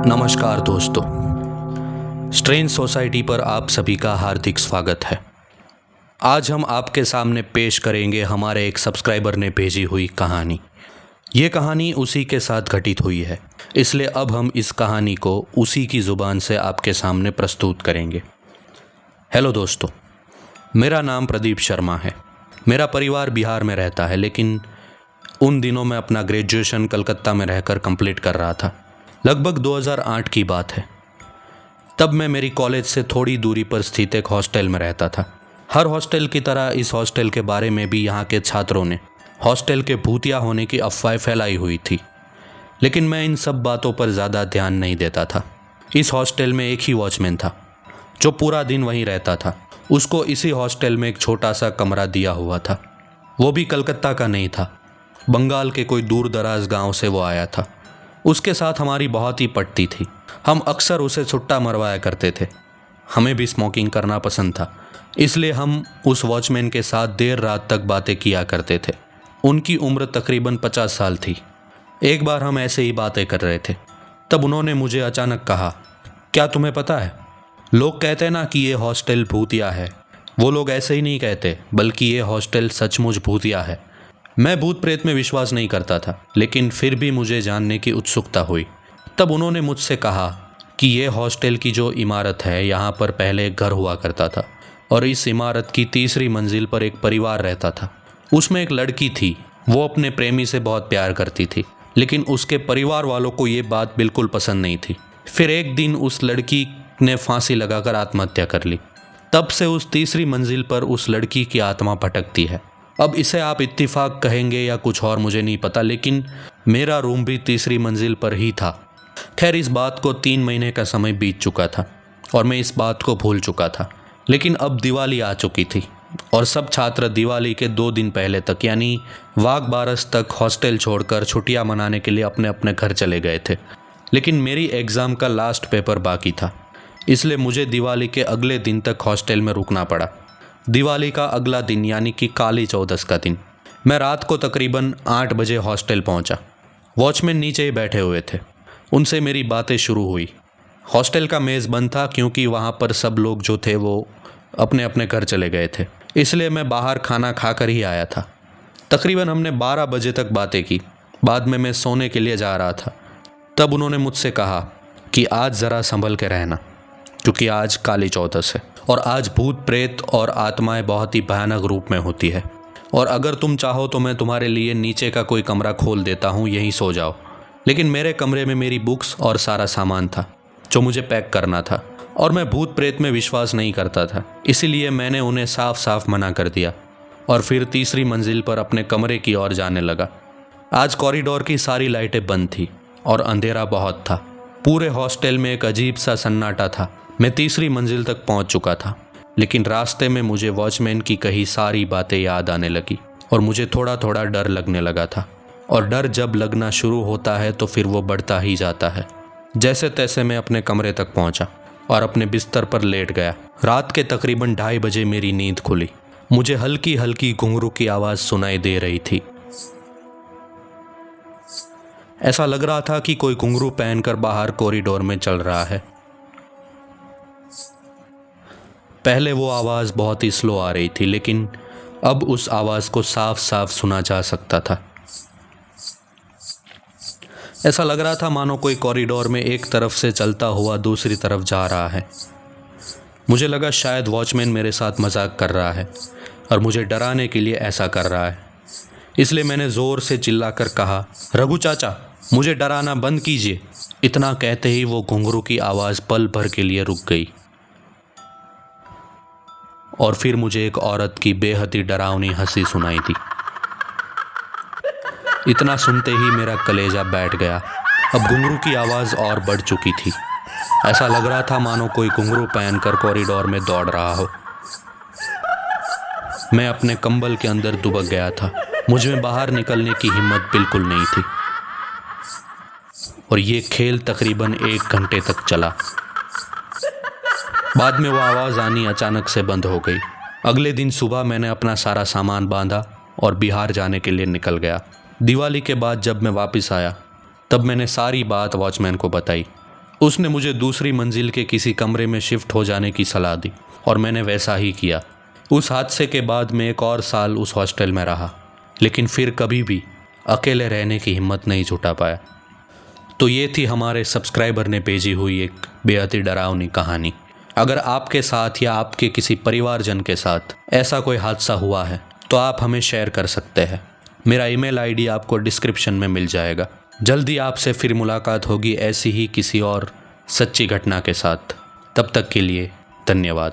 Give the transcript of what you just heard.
नमस्कार दोस्तों, strange society पर आप सभी का हार्दिक स्वागत है। आज हम आपके सामने पेश करेंगे हमारे एक सब्सक्राइबर ने भेजी हुई कहानी। ये कहानी उसी के साथ घटित हुई है, इसलिए अब हम इस कहानी को उसी की ज़ुबान से आपके सामने प्रस्तुत करेंगे। हेलो दोस्तों, मेरा नाम प्रदीप शर्मा है। मेरा परिवार बिहार में रहता है, लेकिन उन दिनों मैं अपना ग्रेजुएशन कलकत्ता में रहकर कंप्लीट कर रहा था। लगभग 2008 की बात है। तब मैं मेरी कॉलेज से थोड़ी दूरी पर स्थित एक हॉस्टल में रहता था। हर हॉस्टल की तरह इस हॉस्टल के बारे में भी यहाँ के छात्रों ने हॉस्टल के भूतिया होने की अफवाहें फैलाई हुई थी, लेकिन मैं इन सब बातों पर ज़्यादा ध्यान नहीं देता था। इस हॉस्टल में एक ही वॉचमैन था जो पूरा दिन वहीं रहता था। उसको इसी हॉस्टल में एक छोटा सा कमरा दिया हुआ था। वो भी कलकत्ता का नहीं था, बंगाल के कोई दूर दराज गाँव से वो आया था। उसके साथ हमारी बहुत ही पटती थी। हम अक्सर उसे छुट्टा मरवाया करते थे। हमें भी स्मोकिंग करना पसंद था, इसलिए हम उस वॉचमैन के साथ देर रात तक बातें किया करते थे। उनकी उम्र तकरीबन 50 साल थी। एक बार हम ऐसे ही बातें कर रहे थे, तब उन्होंने मुझे अचानक कहा, क्या तुम्हें पता है, लोग कहते हैं ना कि ये हॉस्टल भूतिया है। वो लोग ऐसे ही नहीं कहते, बल्कि ये हॉस्टल सचमुच भूतिया है। मैं भूत प्रेत में विश्वास नहीं करता था, लेकिन फिर भी मुझे जानने की उत्सुकता हुई। तब उन्होंने मुझसे कहा कि ये हॉस्टल की जो इमारत है, यहाँ पर पहले एक घर हुआ करता था और इस इमारत की तीसरी मंजिल पर एक परिवार रहता था। उसमें एक लड़की थी। वो अपने प्रेमी से बहुत प्यार करती थी, लेकिन उसके परिवार वालों को ये बात बिल्कुल पसंद नहीं थी। फिर एक दिन उस लड़की ने फांसी लगाकर आत्महत्या कर ली। तब से उस तीसरी मंजिल पर उस लड़की की आत्मा भटकती है। अब इसे आप इत्तेफाक कहेंगे या कुछ और, मुझे नहीं पता, लेकिन मेरा रूम भी तीसरी मंजिल पर ही था। खैर, इस बात को 3 महीने का समय बीत चुका था और मैं इस बात को भूल चुका था। लेकिन अब दिवाली आ चुकी थी और सब छात्र दिवाली के 2 दिन पहले तक, यानी वाघ बारस तक, हॉस्टल छोड़कर छुट्टियां मनाने के लिए अपने अपने घर चले गए थे। लेकिन मेरी एग्ज़ाम का लास्ट पेपर बाकी था, इसलिए मुझे दिवाली के अगले दिन तक हॉस्टल में रुकना पड़ा। दिवाली का अगला दिन, यानी कि काली चौदस का दिन, मैं रात को तकरीबन 8 बजे हॉस्टल पहुंचा। वॉचमैन नीचे ही बैठे हुए थे। उनसे मेरी बातें शुरू हुई। हॉस्टल का मेज़ बंद था, क्योंकि वहाँ पर सब लोग जो थे वो अपने अपने घर चले गए थे, इसलिए मैं बाहर खाना खाकर ही आया था। तकरीबन हमने 12 बजे तक बातें की। बाद में मैं सोने के लिए जा रहा था। तब उन्होंने मुझसे कहा कि आज ज़रा संभल के रहना, क्योंकि आज काली चौदस है और आज भूत प्रेत और आत्माएं बहुत ही भयानक रूप में होती है। और अगर तुम चाहो तो मैं तुम्हारे लिए नीचे का कोई कमरा खोल देता हूँ, यहीं सो जाओ। लेकिन मेरे कमरे में मेरी बुक्स और सारा सामान था जो मुझे पैक करना था, और मैं भूत प्रेत में विश्वास नहीं करता था, इसीलिए मैंने उन्हें साफ साफ मना कर दिया और फिर तीसरी मंजिल पर अपने कमरे की ओर जाने लगा। आज कॉरिडोर की सारी लाइटें बंद थी और अंधेरा बहुत था। पूरे हॉस्टल में एक अजीब सा सन्नाटा था। मैं तीसरी मंजिल तक पहुंच चुका था, लेकिन रास्ते में मुझे वॉचमैन की कही सारी बातें याद आने लगी और मुझे थोड़ा थोड़ा डर लगने लगा था। और डर जब लगना शुरू होता है तो फिर वो बढ़ता ही जाता है। जैसे तैसे मैं अपने कमरे तक पहुंचा और अपने बिस्तर पर लेट गया। रात के तकरीबन 2:30 बजे मेरी नींद खुली। मुझे हल्की हल्की घुंघरू की आवाज़ सुनाई दे रही थी। ऐसा लग रहा था कि कोई घुंघरू पहनकर बाहर कॉरिडोर में चल रहा है। पहले वो आवाज़ बहुत ही स्लो आ रही थी, लेकिन अब उस आवाज़ को साफ साफ सुना जा सकता था। ऐसा लग रहा था मानो कोई कॉरिडोर में एक तरफ से चलता हुआ दूसरी तरफ जा रहा है। मुझे लगा शायद वॉचमैन मेरे साथ मजाक कर रहा है और मुझे डराने के लिए ऐसा कर रहा है। इसलिए मैंने ज़ोर से चिल्लाकर कहा, रघु चाचा, मुझे डराना बंद कीजिए। इतना कहते ही वो घुंघरू की आवाज़ पल भर के लिए रुक गई और फिर मुझे एक औरत की बेहद ही डरावनी हंसी सुनाई दी। इतना सुनते ही मेरा कलेजा बैठ गया। अब घुंघरू की आवाज़ और बढ़ चुकी थी। ऐसा लग रहा था मानो कोई घुंघरू पहनकर कॉरिडोर में दौड़ रहा हो। मैं अपने कंबल के अंदर दुबक गया था। मुझ में बाहर निकलने की हिम्मत बिल्कुल नहीं थी और ये खेल तकरीबन 1 घंटे तक चला। बाद में वो आवाज़ आनी अचानक से बंद हो गई। अगले दिन सुबह मैंने अपना सारा सामान बांधा और बिहार जाने के लिए निकल गया। दिवाली के बाद जब मैं वापस आया, तब मैंने सारी बात वॉचमैन को बताई उसने मुझे दूसरी मंजिल के किसी कमरे में शिफ्ट हो जाने की सलाह दी और मैंने वैसा ही किया। उस हादसे के बाद मैं एक और साल उस हॉस्टल में रहा, लेकिन फिर कभी भी अकेले रहने की हिम्मत नहीं जुटा पाया। तो ये थी हमारे सब्सक्राइबर ने भेजी हुई एक बेहद ही डरावनी कहानी। अगर आपके साथ या आपके किसी परिवारजन के साथ ऐसा कोई हादसा हुआ है तो आप हमें शेयर कर सकते हैं। मेरा ईमेल आईडी आपको डिस्क्रिप्शन में मिल जाएगा। जल्दी आपसे फिर मुलाकात होगी ऐसी ही किसी और सच्ची घटना के साथ। तब तक के लिए धन्यवाद।